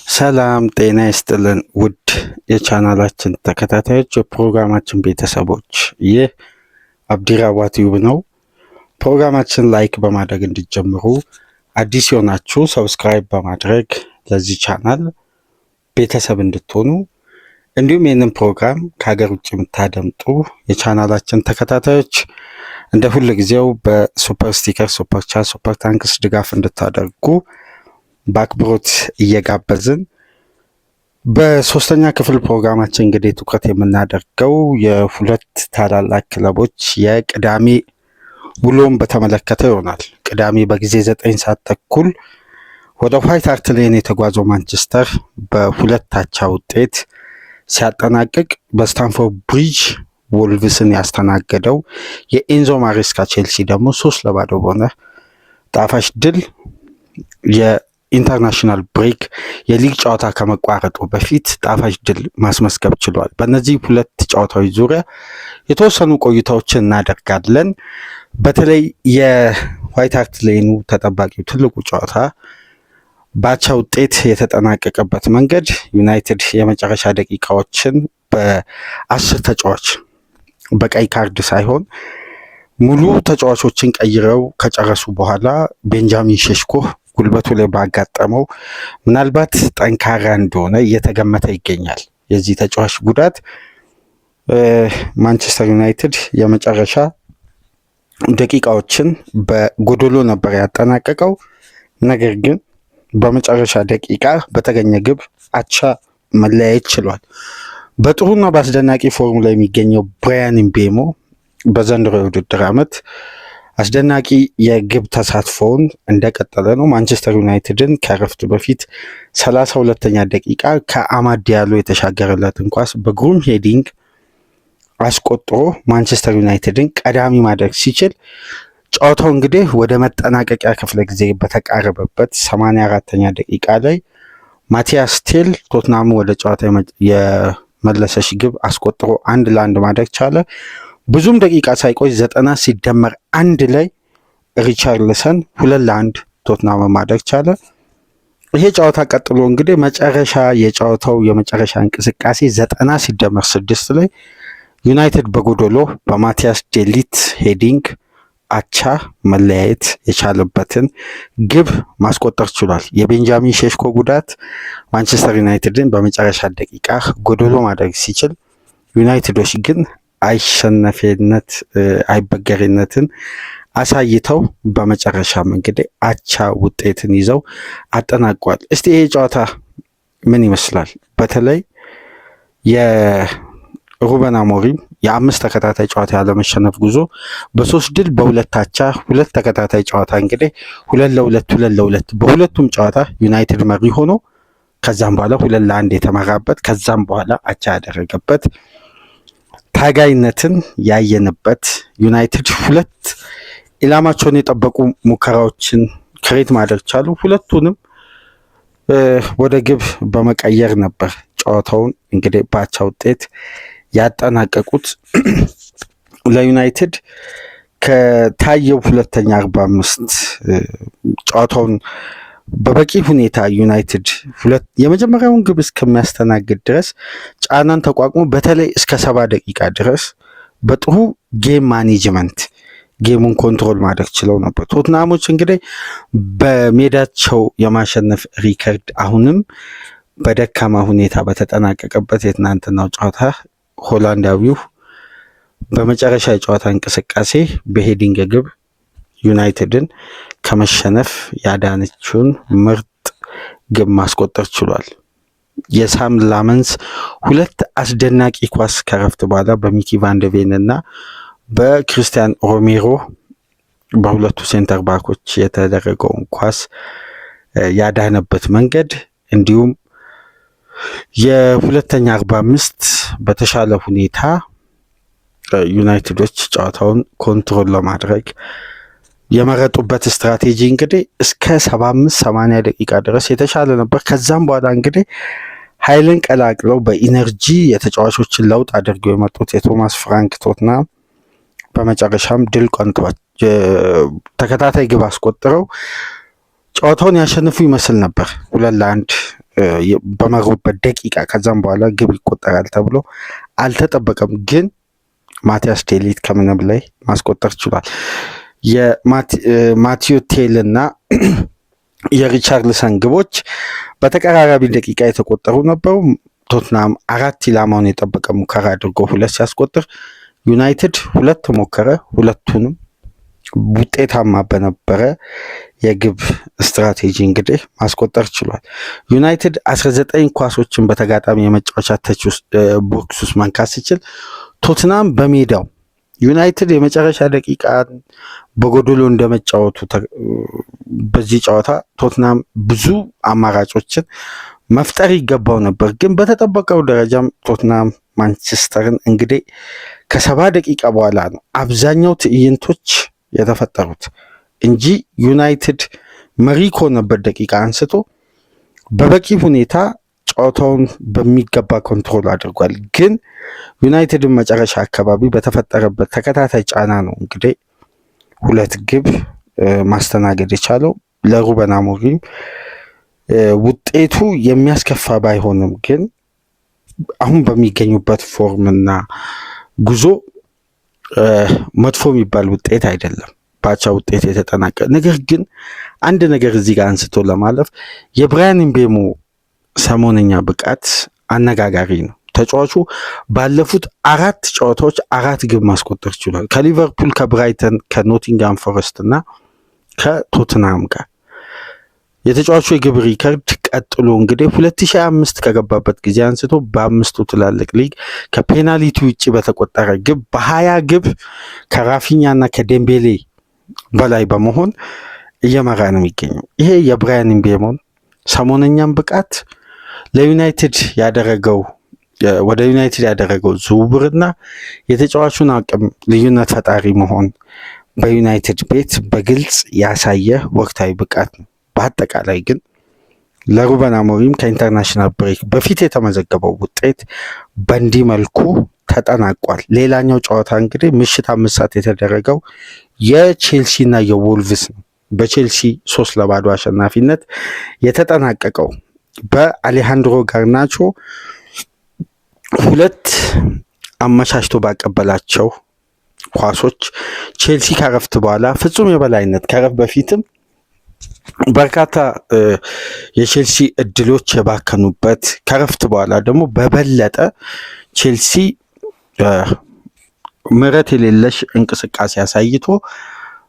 ሰላም ጤና ይስጥልን ውድ የቻናላችን ተከታታዮች የፕሮግራማችን ቤተሰቦች፣ ይህ አብዲራዋ ቲዩብ ነው። ፕሮግራማችን ላይክ በማድረግ እንዲጀምሩ፣ አዲስ የሆናችሁ ሰብስክራይብ በማድረግ ለዚህ ቻናል ቤተሰብ እንድትሆኑ፣ እንዲሁም ይህንን ፕሮግራም ከሀገር ውጭ የምታደምጡ የቻናላችን ተከታታዮች እንደ ሁል ጊዜው በሱፐር ስቲከር፣ ሱፐር ቻት፣ ሱፐር ታንክስ ድጋፍ እንድታደርጉ በአክብሮት እየጋበዝን በሶስተኛ ክፍል ፕሮግራማችን እንግዲህ ትኩረት የምናደርገው የሁለት ታላላቅ ክለቦች የቅዳሜ ውሎን በተመለከተ ይሆናል። ቅዳሜ በጊዜ 9 ሰዓት ተኩል ወደ ዋይት ሃርት ሌን የተጓዘው ማንቸስተር በሁለት አቻ ውጤት ሲያጠናቅቅ በስታንፎርድ ብሪጅ ወልቭስን ያስተናገደው የኤንዞ ማሬስካ ቼልሲ ደግሞ 3-0 በሆነ ጣፋጭ ድል የኢንተርናሽናል ብሬክ የሊግ ጨዋታ ከመቋረጡ በፊት ጣፋጭ ድል ማስመዝገብ ችሏል። በእነዚህ ሁለት ጨዋታዎች ዙሪያ የተወሰኑ ቆይታዎችን እናደርጋለን። በተለይ የዋይት ሃርት ሌኑ ተጠባቂው ትልቁ ጨዋታ በአቻ ውጤት የተጠናቀቀበት መንገድ ዩናይትድ የመጨረሻ ደቂቃዎችን በ10 ተጫዋች በቀይ ካርድ ሳይሆን ሙሉ ተጫዋቾችን ቀይረው ከጨረሱ በኋላ ቤንጃሚን ሼሽኮ ጉልበቱ ላይ ባጋጠመው ምናልባት ጠንካራ እንደሆነ እየተገመተ ይገኛል። የዚህ ተጫዋች ጉዳት ማንቸስተር ዩናይትድ የመጨረሻ ደቂቃዎችን በጎዶሎ ነበር ያጠናቀቀው። ነገር ግን በመጨረሻ ደቂቃ በተገኘ ግብ አቻ መለያየት ችሏል። በጥሩና በአስደናቂ ፎርም ላይ የሚገኘው ብራያን ምቤሞ በዘንድሮ የውድድር ዓመት አስደናቂ የግብ ተሳትፎውን እንደቀጠለ ነው። ማንቸስተር ዩናይትድን ከረፍት በፊት 32ኛ ደቂቃ ከአማድ ዲያሎ የተሻገረለትን ኳስ በግሩም ሄዲንግ አስቆጥሮ ማንቸስተር ዩናይትድን ቀዳሚ ማድረግ ሲችል ጨዋታው እንግዲህ ወደ መጠናቀቂያ ክፍለ ጊዜ በተቃረበበት 84ኛ ደቂቃ ላይ ማቲያስ ቴል ቶትናሙ ወደ ጨዋታ የመለሰች ግብ አስቆጥሮ 1-1 ማድረግ ቻለ። ብዙም ደቂቃ ሳይቆይ 90 ሲደመር 1 ላይ ሪቻርልሰን 2-1 ቶትናም ማድረግ ቻለ። ይሄ ጨዋታ ቀጥሎ እንግዲህ መጨረሻ የጨዋታው የመጨረሻ እንቅስቃሴ 90 ሲደመር 6 ላይ ዩናይትድ በጎዶሎ በማቲያስ ዴሊት ሄዲንግ አቻ መለያየት የቻለበትን ግብ ማስቆጠር ችሏል። የቤንጃሚን ሼሽኮ ጉዳት ማንቸስተር ዩናይትድን በመጨረሻ ደቂቃ ጎዶሎ ማድረግ ሲችል፣ ዩናይትዶች ግን አይሸነፌነት አይበገሬነትን አሳይተው በመጨረሻም እንግዲህ አቻ ውጤትን ይዘው አጠናቋል። እስቲ ይሄ ጨዋታ ምን ይመስላል? በተለይ የሩበን አሞሪም የ5 ተከታታይ ጨዋታ ያለመሸነፍ ጉዞ በ3 ድል በ2 አቻ 2 ተከታታይ ጨዋታ እንግዲህ 2-2 በሁለቱም ጨዋታ ዩናይትድ መሪ ሆኖ ከዛም በኋላ 2-1 የተመራበት ከዛም በኋላ አቻ ያደረገበት ታጋይነትን ያየንበት ዩናይትድ 2 ኢላማቸውን የጠበቁ ሙከራዎችን ክሬት ማድረግ ቻሉ። ሁለቱንም ወደ ግብ በመቀየር ነበር ጨዋታውን እንግዲህ በአቻ ውጤት ያጠናቀቁት። ለዩናይትድ ከታየው ሁለተኛ 45 ጨዋታውን በበቂ ሁኔታ ዩናይትድ የመጀመሪያውን ግብ እስከሚያስተናግድ ድረስ ጫናን ተቋቁሞ በተለይ እስከ 70 ደቂቃ ድረስ በጥሩ ጌም ማኔጅመንት ጌሙን ኮንትሮል ማድረግ ችለው ነበር። ቶትናሞች እንግዲህ በሜዳቸው የማሸነፍ ሪከርድ አሁንም በደካማ ሁኔታ በተጠናቀቀበት የትናንትናው ጨዋታ ሆላንዳዊው በመጨረሻ የጨዋታ እንቅስቃሴ በሄዲንግ ግብ ዩናይትድን ከመሸነፍ ያዳነችውን ምርጥ ግብ ማስቆጠር ችሏል። የሳም ላመንስ 2 አስደናቂ ኳስ ከረፍት በኋላ በሚኪ ቫንደቬን እና በክርስቲያን ሮሜሮ በሁለቱ ሴንተር ባኮች የተደረገውን ኳስ ያዳነበት መንገድ፣ እንዲሁም የሁለተኛ 45 በተሻለ ሁኔታ ዩናይትዶች ጨዋታውን ኮንትሮል ለማድረግ የመረጡበት ስትራቴጂ እንግዲህ እስከ 75-80 ደቂቃ ድረስ የተሻለ ነበር። ከዛም በኋላ እንግዲህ ኃይልን ቀላቅለው በኢነርጂ የተጫዋቾችን ለውጥ አድርገው የመጡት የቶማስ ፍራንክ ቶትናም በመጨረሻም ድል ቀንቷል። ተከታታይ ግብ አስቆጥረው ጨዋታውን ያሸንፉ ይመስል ነበር። 2-1 በመሩበት ደቂቃ ከዛም በኋላ ግብ ይቆጠራል ተብሎ አልተጠበቀም። ግን ማቲያስ ዴሊት ከምንም ላይ ማስቆጠር ችሏል። የማቲዮ ቴል እና የሪቻርልሰን ግቦች በተቀራራቢ ደቂቃ የተቆጠሩ ነበሩ። ቶትናም 4 ኢላማውን የጠበቀ ሙከራ አድርጎ 2 ሲያስቆጥር ዩናይትድ 2 ሞከረ፣ ሁለቱንም ውጤታማ በነበረ የግብ ስትራቴጂ እንግዲህ ማስቆጠር ችሏል። ዩናይትድ 19 ኳሶችን በተጋጣሚ የመጫወቻ ተች ቦክስ ውስጥ መንካት ሲችል ቶትናም በሜዳው ዩናይትድ የመጨረሻ ደቂቃ በጎዶሎ እንደመጫወቱ በዚህ ጨዋታ ቶትናም ብዙ አማራጮችን መፍጠር ይገባው ነበር። ግን በተጠበቀው ደረጃም ቶትናም ማንቸስተርን እንግዲህ ከ70 ደቂቃ በኋላ ነው አብዛኛው ትዕይንቶች የተፈጠሩት እንጂ ዩናይትድ መሪ ከሆነበት ደቂቃ አንስቶ በበቂ ሁኔታ ጨዋታውን በሚገባ ኮንትሮል አድርጓል። ግን ዩናይትድን መጨረሻ አካባቢ በተፈጠረበት ተከታታይ ጫና ነው እንግዲህ 2 ግብ ማስተናገድ የቻለው። ለሩበን አሞሪም ውጤቱ የሚያስከፋ ባይሆንም ግን አሁን በሚገኙበት ፎርምና ጉዞ መጥፎ የሚባል ውጤት አይደለም፣ ባቻ ውጤት የተጠናቀቀ ነገር። ግን አንድ ነገር እዚህ ጋር አንስቶ ለማለፍ የብራያን ምቤሞ ሰሞነኛ ብቃት አነጋጋሪ ነው። ተጫዋቹ ባለፉት 4 ጨዋታዎች 4 ግብ ማስቆጠር ችሏል። ከሊቨርፑል፣ ከብራይተን፣ ከኖቲንጋም ፎረስት እና ከቶትናም ጋር የተጫዋቹ የግብ ሪከርድ ቀጥሎ እንግዲህ 2005 ከገባበት ጊዜ አንስቶ በ5ቱ ትላልቅ ሊግ ከፔናልቲ ውጪ በተቆጠረ ግብ በ20 ግብ ከራፊኛ እና ከዴምቤሌ በላይ በመሆን እየመራ ነው የሚገኘው። ይሄ የብራያን ምቤሞን ሰሞነኛም ብቃት ለዩናይትድ ያደረገው ወደ ዩናይትድ ያደረገው ዝውውርና የተጫዋቹን አቅም ልዩነት ፈጣሪ መሆን በዩናይትድ ቤት በግልጽ ያሳየ ወቅታዊ ብቃት ነው። በአጠቃላይ ግን ለሩበን አሞሪም ከኢንተርናሽናል ብሬክ በፊት የተመዘገበው ውጤት በእንዲህ መልኩ ተጠናቋል። ሌላኛው ጨዋታ እንግዲህ ምሽት 5 ሰዓት የተደረገው የቼልሲ እና የወልቭስ ነው። በቼልሲ 3-0 አሸናፊነት የተጠናቀቀው በአሌሃንድሮ ጋርናቾ 2 አመቻችቶ ባቀበላቸው ኳሶች ቼልሲ ከረፍት በኋላ ፍጹም የበላይነት ከረፍት በፊትም በርካታ የቼልሲ እድሎች የባከኑበት ከረፍት በኋላ ደግሞ በበለጠ ቼልሲ ምሕረት የሌለሽ እንቅስቃሴ አሳይቶ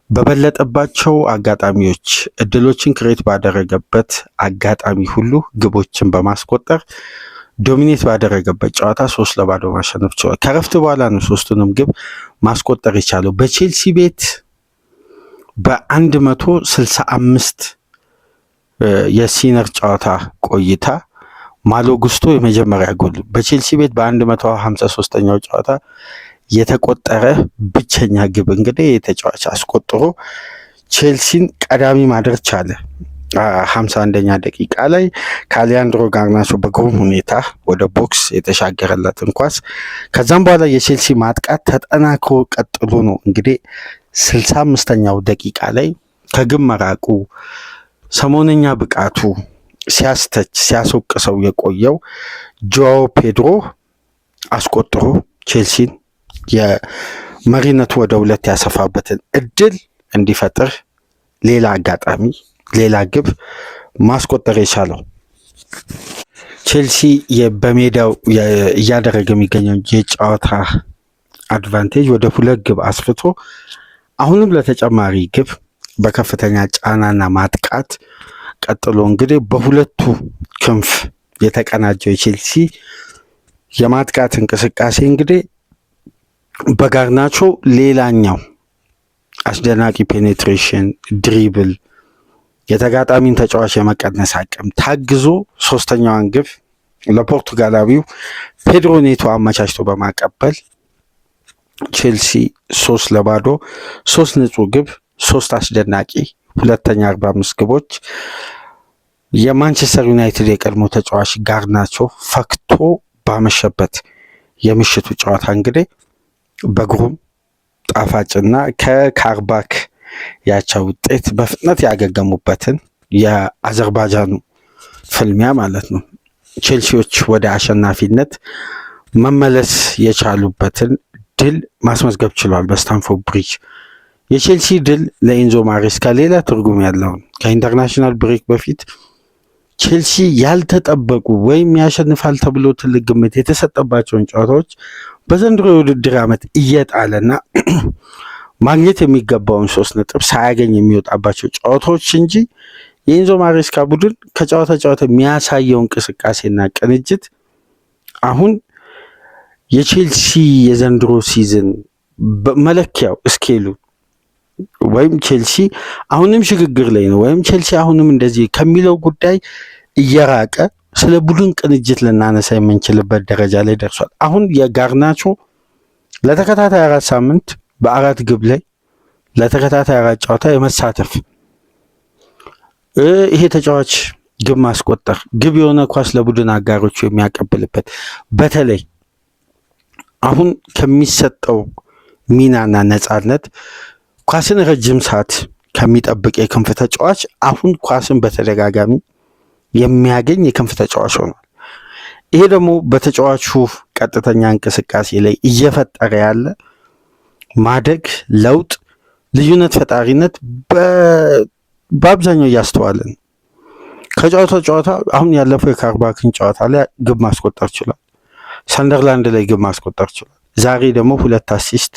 በበለጠባቸው አጋጣሚዎች እድሎችን ክሬት ባደረገበት አጋጣሚ ሁሉ ግቦችን በማስቆጠር ዶሚኔት ባደረገበት ጨዋታ 3-0 ማሸነፍ ችሏል። ከረፍት በኋላ ነው 3ቱንም ግብ ማስቆጠር የቻለው። በቼልሲ ቤት በ165 የሲነር ጨዋታ ቆይታ ማሎ ጉስቶ የመጀመሪያ ጎል በቼልሲ ቤት በ153ኛው ጨዋታ የተቆጠረ ብቸኛ ግብ እንግዲህ የተጫዋች አስቆጥሮ ቼልሲን ቀዳሚ ማድረግ ቻለ። 51ኛ ደቂቃ ላይ ከአሌሃንድሮ ጋርናቾ በግሩም ሁኔታ ወደ ቦክስ የተሻገረለትን ኳስ ከዛም በኋላ የቼልሲ ማጥቃት ተጠናክሮ ቀጥሎ ነው እንግዲህ 65ኛው ደቂቃ ላይ ከግብ መራቁ ሰሞነኛ ብቃቱ ሲያስተች ሲያስወቅሰው የቆየው ጆዋው ፔድሮ አስቆጥሮ ቼልሲን የመሪነቱ ወደ 2 ያሰፋበትን እድል እንዲፈጥር ሌላ አጋጣሚ ሌላ ግብ ማስቆጠር የቻለው ቼልሲ በሜዳው እያደረገ የሚገኘው የጨዋታ አድቫንቴጅ ወደ 2 ግብ አስፍቶ አሁንም ለተጨማሪ ግብ በከፍተኛ ጫናና ማጥቃት ቀጥሎ እንግዲህ በሁለቱ ክንፍ የተቀናጀው የቼልሲ የማጥቃት እንቅስቃሴ እንግዲህ በጋርናቾ ሌላኛው አስደናቂ ፔኔትሬሽን፣ ድሪብል፣ የተጋጣሚን ተጫዋች የመቀነስ አቅም ታግዞ 3ኛዋን ግብ ለፖርቱጋላዊው ፔድሮ ኔቶ አመቻችቶ በማቀበል ቼልሲ 3-0 3 ንጹህ ግብ 3 አስደናቂ ሁለተኛ 45 ግቦች የማንቸስተር ዩናይትድ የቀድሞ ተጫዋች ጋርናቾ ፈክቶ ባመሸበት የምሽቱ ጨዋታ እንግዲህ በግሩም ጣፋጭና ከካርባክ ያቻ ውጤት በፍጥነት ያገገሙበትን የአዘርባይጃኑ ፍልሚያ ማለት ነው ቼልሲዎች ወደ አሸናፊነት መመለስ የቻሉበትን ድል ማስመዝገብ ችሏል በስታንፎርድ ብሪጅ። የቼልሲ ድል ለኤንዞ ማሬስካ ሌላ ትርጉም ያለው ከኢንተርናሽናል ብሬክ በፊት ቼልሲ ያልተጠበቁ ወይም ያሸንፋል ተብሎ ትልቅ ግምት የተሰጠባቸውን ጨዋታዎች በዘንድሮ የውድድር ዓመት እየጣለና ማግኘት የሚገባውን 3 ነጥብ ሳያገኝ የሚወጣባቸው ጨዋታዎች እንጂ የኤንዞ ማሬስካ ቡድን ከጨዋታ ጨዋታ የሚያሳየው እንቅስቃሴና ቅንጅት አሁን የቼልሲ የዘንድሮ ሲዝን መለኪያው ስኬሉ ወይም ቼልሲ አሁንም ሽግግር ላይ ነው ወይም ቼልሲ አሁንም እንደዚህ ከሚለው ጉዳይ እየራቀ ስለ ቡድን ቅንጅት ልናነሳ የምንችልበት ደረጃ ላይ ደርሷል። አሁን የጋርናቾ ለተከታታይ 4 ሳምንት በ4 ግብ ላይ ለተከታታይ 4 ጨዋታ የመሳተፍ ይሄ ተጫዋች ግብ ማስቆጠር ግብ የሆነ ኳስ ለቡድን አጋሮቹ የሚያቀብልበት በተለይ አሁን ከሚሰጠው ሚናና ነፃነት ኳስን ረጅም ሰዓት ከሚጠብቅ የክንፍ ተጫዋች አሁን ኳስን በተደጋጋሚ የሚያገኝ የክንፍ ተጫዋች ሆኗል። ይሄ ደግሞ በተጫዋቹ ቀጥተኛ እንቅስቃሴ ላይ እየፈጠረ ያለ ማደግ፣ ለውጥ፣ ልዩነት ፈጣሪነት በአብዛኛው እያስተዋልን ከጨዋታ ጨዋታ አሁን ያለፈው የካርባክን ጨዋታ ላይ ግብ ማስቆጠር ችሏል። ሰንደርላንድ ላይ ግብ ማስቆጠር ችሏል። ዛሬ ደግሞ 2 አሲስት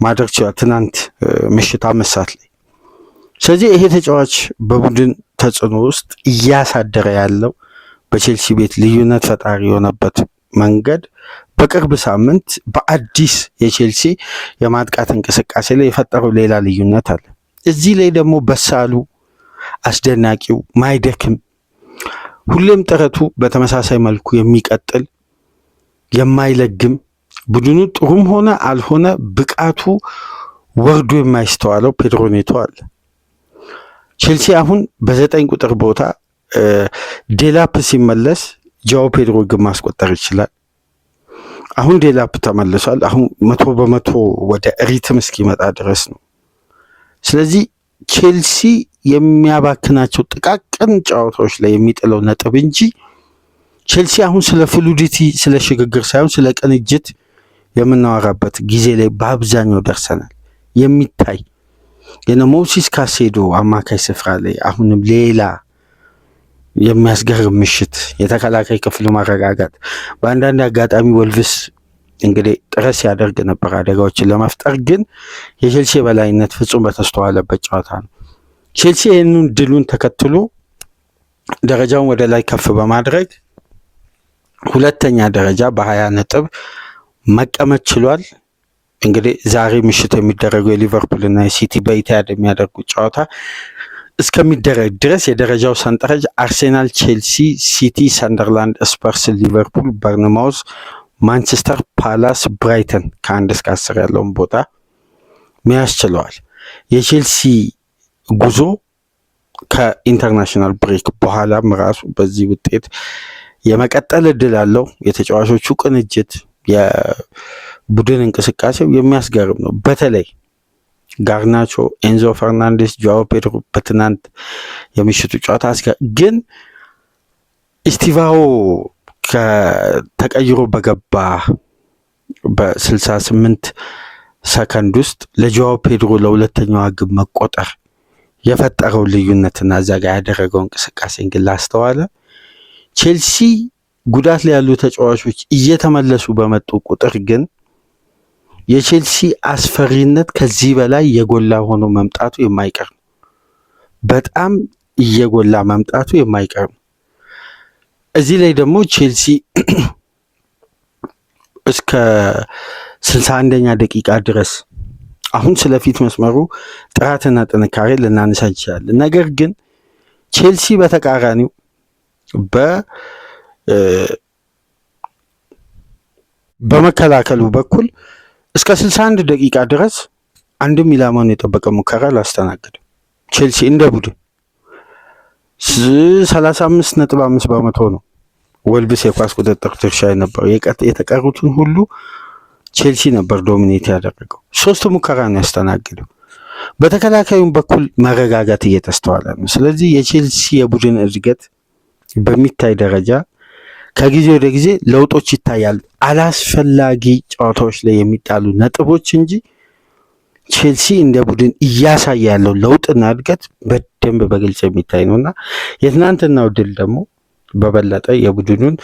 ማድረግ ችሏል። ትናንት ምሽት 5 ሰዓት ላይ። ስለዚህ ይሄ ተጫዋች በቡድን ተጽዕኖ ውስጥ እያሳደረ ያለው በቼልሲ ቤት ልዩነት ፈጣሪ የሆነበት መንገድ በቅርብ ሳምንት በአዲስ የቼልሲ የማጥቃት እንቅስቃሴ ላይ የፈጠረው ሌላ ልዩነት አለ። እዚህ ላይ ደግሞ በሳሉ አስደናቂው ማይደክም ሁሌም ጥረቱ በተመሳሳይ መልኩ የሚቀጥል የማይለግም ቡድኑ ጥሩም ሆነ አልሆነ ብቃቱ ወርዶ የማይስተዋለው ፔድሮ ኔቶ አለ። ቼልሲ አሁን በ9 ቁጥር ቦታ ዴላፕ ሲመለስ ጃኦ ፔድሮ ግብ ማስቆጠር ይችላል። አሁን ዴላፕ ተመልሷል። አሁን 100% ወደ ሪትም እስኪመጣ ድረስ ነው። ስለዚህ ቼልሲ የሚያባክናቸው ጥቃቅን ጨዋታዎች ላይ የሚጥለው ነጥብ እንጂ ቼልሲ አሁን ስለ ፍሉዲቲ ስለ ሽግግር ሳይሆን ስለ ቅንጅት የምናወራበት ጊዜ ላይ በአብዛኛው ደርሰናል። የሚታይ የሞሲስ ካሴዶ አማካይ ስፍራ ላይ አሁንም ሌላ የሚያስገርም ምሽት የተከላካይ ክፍል ማረጋጋት በአንዳንድ አጋጣሚ ወልቭስ እንግዲህ ጥረት ሲያደርግ ነበር አደጋዎችን ለመፍጠር ግን የቼልሲ በላይነት ፍጹም በተስተዋለበት ጨዋታ ነው። ቼልሲ ይህንን ድሉን ተከትሎ ደረጃውን ወደ ላይ ከፍ በማድረግ 2ኛ ደረጃ በ20 ነጥብ መቀመጥ ችሏል። እንግዲህ ዛሬ ምሽት የሚደረገው የሊቨርፑል እና የሲቲ በኢቲሃድ የሚያደርጉት ጨዋታ እስከሚደረግ ድረስ የደረጃው ሰንጠረዥ አርሴናል፣ ቼልሲ፣ ሲቲ፣ ሰንደርላንድ፣ ስፐርስ፣ ሊቨርፑል፣ በርንማውዝ፣ ማንቸስተር፣ ፓላስ፣ ብራይተን ከ1 እስከ 10 ያለውን ቦታ መያዝ ችለዋል። የቼልሲ ጉዞ ከኢንተርናሽናል ብሬክ በኋላም ራሱ በዚህ ውጤት የመቀጠል እድል አለው። የተጫዋቾቹ ቅንጅት የቡድን እንቅስቃሴው የሚያስገርም ነው። በተለይ ጋርናቾ፣ ኤንዞ ፈርናንዴስ፣ ጆአዎ ፔድሮ በትናንት የምሽቱ ጨዋታ ግን ኢስቲቫኦ ተቀይሮ በገባ በ68 ሰከንድ ውስጥ ለጆአዎ ፔድሮ ለ2ኛዋ ግብ መቆጠር የፈጠረው ልዩነትና እዛ ጋር ያደረገው እንቅስቃሴን ግን ላስተዋለ ቼልሲ ጉዳት ላይ ያሉ ተጫዋቾች እየተመለሱ በመጡ ቁጥር ግን የቼልሲ አስፈሪነት ከዚህ በላይ የጎላ ሆኖ መምጣቱ የማይቀር ነው። በጣም እየጎላ መምጣቱ የማይቀር ነው። እዚህ ላይ ደግሞ ቼልሲ እስከ 61ኛ ደቂቃ ድረስ አሁን ስለፊት መስመሩ ጥራትና ጥንካሬ ልናነሳ እንችላለን። ነገር ግን ቼልሲ በተቃራኒው በመከላከሉ በኩል እስከ 61 ደቂቃ ድረስ አንድም ኢላማውን የጠበቀ ሙከራ አላስተናገደም። ቼልሲ እንደ ቡድን 35.5% ነው ወልቭስ የኳስ ቁጥጥር ድርሻ የነበረው። የተቀሩትን ሁሉ ቼልሲ ነበር ዶሚኔት ያደረገው። 3 ሙከራ ነው ያስተናገደው። በተከላካዩም በኩል መረጋጋት እየተስተዋለ ነው። ስለዚህ የቼልሲ የቡድን እድገት በሚታይ ደረጃ ከጊዜ ወደ ጊዜ ለውጦች ይታያሉ። አላስፈላጊ ጨዋታዎች ላይ የሚጣሉ ነጥቦች እንጂ ቼልሲ እንደ ቡድን እያሳየ ያለው ለውጥና እድገት በደንብ በግልጽ የሚታይ ነውና የትናንትናው ድል ደግሞ በበለጠ የቡድኑን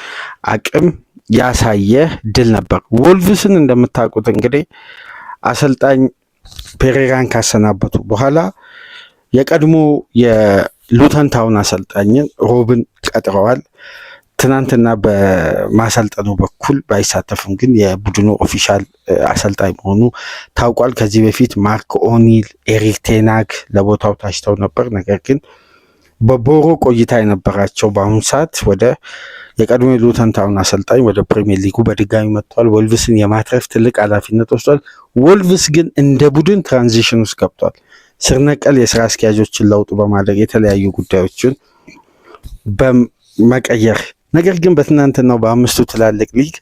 አቅም ያሳየ ድል ነበር። ወልቭስን እንደምታውቁት እንግዲህ አሰልጣኝ ፔሬራን ካሰናበቱ በኋላ የቀድሞ የሉተን ታውን አሰልጣኝን ሮብን ቀጥረዋል። ትናንትና በማሰልጠኑ በኩል ባይሳተፍም ግን የቡድኑ ኦፊሻል አሰልጣኝ መሆኑ ታውቋል። ከዚህ በፊት ማርክ ኦኒል፣ ኤሪክ ቴናግ ለቦታው ታጭተው ነበር። ነገር ግን በቦሮ ቆይታ የነበራቸው በአሁኑ ሰዓት ወደ የቀድሞ የሉተን ታውን አሰልጣኝ ወደ ፕሪሚየር ሊጉ በድጋሚ መጥቷል። ወልቭስን የማትረፍ ትልቅ ኃላፊነት ወስዷል። ወልቭስ ግን እንደ ቡድን ትራንዚሽን ውስጥ ገብቷል። ስር ነቀል የስራ አስኪያጆችን ለውጥ በማድረግ የተለያዩ ጉዳዮችን በመቀየር ነገር ግን በትናንትናው በአምስቱ ትላልቅ ሊግ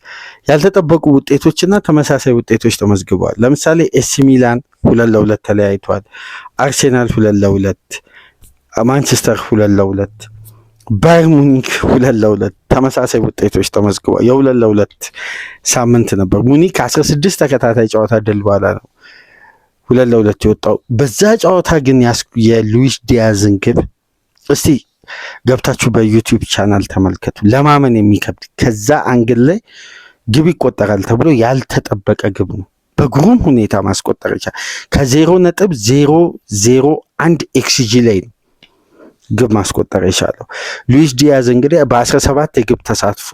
ያልተጠበቁ ውጤቶችና ተመሳሳይ ውጤቶች ተመዝግበዋል። ለምሳሌ ኤሲ ሚላን 2-2 ተለያይቷል። አርሴናል 2-2፣ ማንቸስተር 2-2፣ ባየር ሙኒክ 2-2 ተመሳሳይ ውጤቶች ተመዝግበዋል። የ2-2 ሳምንት ነበር። ሙኒክ 16 ተከታታይ ጨዋታ ድል በኋላ ነው 2-2 የወጣው። በዛ ጨዋታ ግን የሉዊስ ዲያዝን ግብ እስቲ ገብታችሁ በዩቲዩብ ቻናል ተመልከቱ። ለማመን የሚከብድ ከዛ አንግል ላይ ግብ ይቆጠራል ተብሎ ያልተጠበቀ ግብ ነው። በግሩም ሁኔታ ማስቆጠር ይቻላል። ከ0.001 ኤክስጂ ላይ ነው ግብ ማስቆጠር የቻለው ሉዊስ ዲያዝ። እንግዲህ በ17 የግብ ተሳትፎ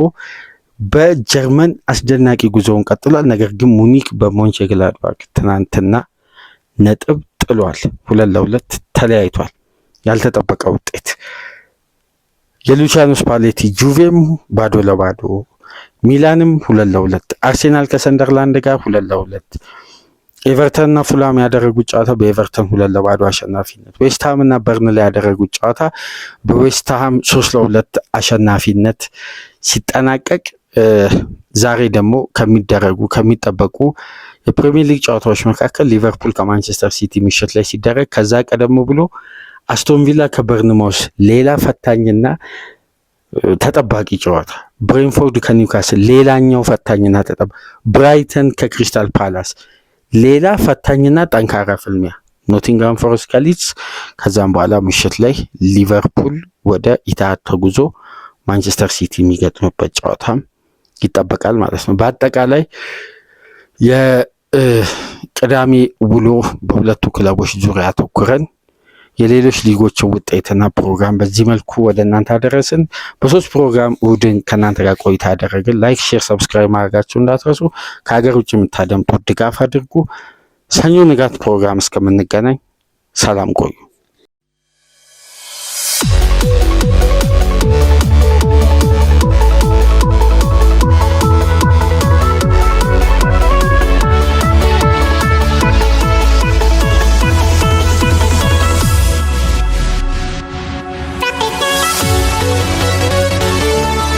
በጀርመን አስደናቂ ጉዞውን ቀጥሏል። ነገር ግን ሙኒክ በሞንቼግላድባክ ትናንትና ነጥብ ጥሏል። 2-2 ተለያይቷል። ያልተጠበቀ ውጤት። የሉቺያኖ ስፓሌቲ ጁቬም 0-0፣ ሚላንም 2-2፣ አርሴናል ከሰንደርላንድ ጋር 2-2፣ ኤቨርተንና ፉላም ያደረጉት ጨዋታ በኤቨርተን 2-0 አሸናፊነት፣ ዌስትሃም እና በርንሊ ያደረጉት ጨዋታ በዌስትሃም 3-2 አሸናፊነት ሲጠናቀቅ ዛሬ ደግሞ ከሚጠበቁ የፕሪሚየር ሊግ ጨዋታዎች መካከል ሊቨርፑል ከማንቸስተር ሲቲ ምሽት ላይ ሲደረግ፣ ከዛ ቀደም ብሎ አስቶን ቪላ ከበርንማውስ ሌላ ፈታኝና ተጠባቂ ጨዋታ፣ ብሬንፎርድ ከኒውካስል ሌላኛው ፈታኝና ብራይተን ከክሪስታል ፓላስ ሌላ ፈታኝና ጠንካራ ፍልሚያ፣ ኖቲንግሃም ፎረስት ከሊድስ፣ ከዛም በኋላ ምሽት ላይ ሊቨርፑል ወደ ኢትሃድ ተጉዞ ማንቸስተር ሲቲ የሚገጥምበት ጨዋታም ይጠበቃል ማለት ነው። በአጠቃላይ የቅዳሜ ውሎ በሁለቱ ክለቦች ዙሪያ አተኩረን የሌሎች ሊጎችን ውጤትና ፕሮግራም በዚህ መልኩ ወደ እናንተ አደረስን። በሶስት ፕሮግራም እሁድን ከእናንተ ጋር ቆይታ ያደረግን። ላይክ፣ ሼር፣ ሰብስክራይብ ማድረጋችሁ እንዳትረሱ። ከሀገር ውጭ የምታደምጡ ድጋፍ አድርጉ። ሰኞ ንጋት ፕሮግራም እስከምንገናኝ ሰላም ቆዩ።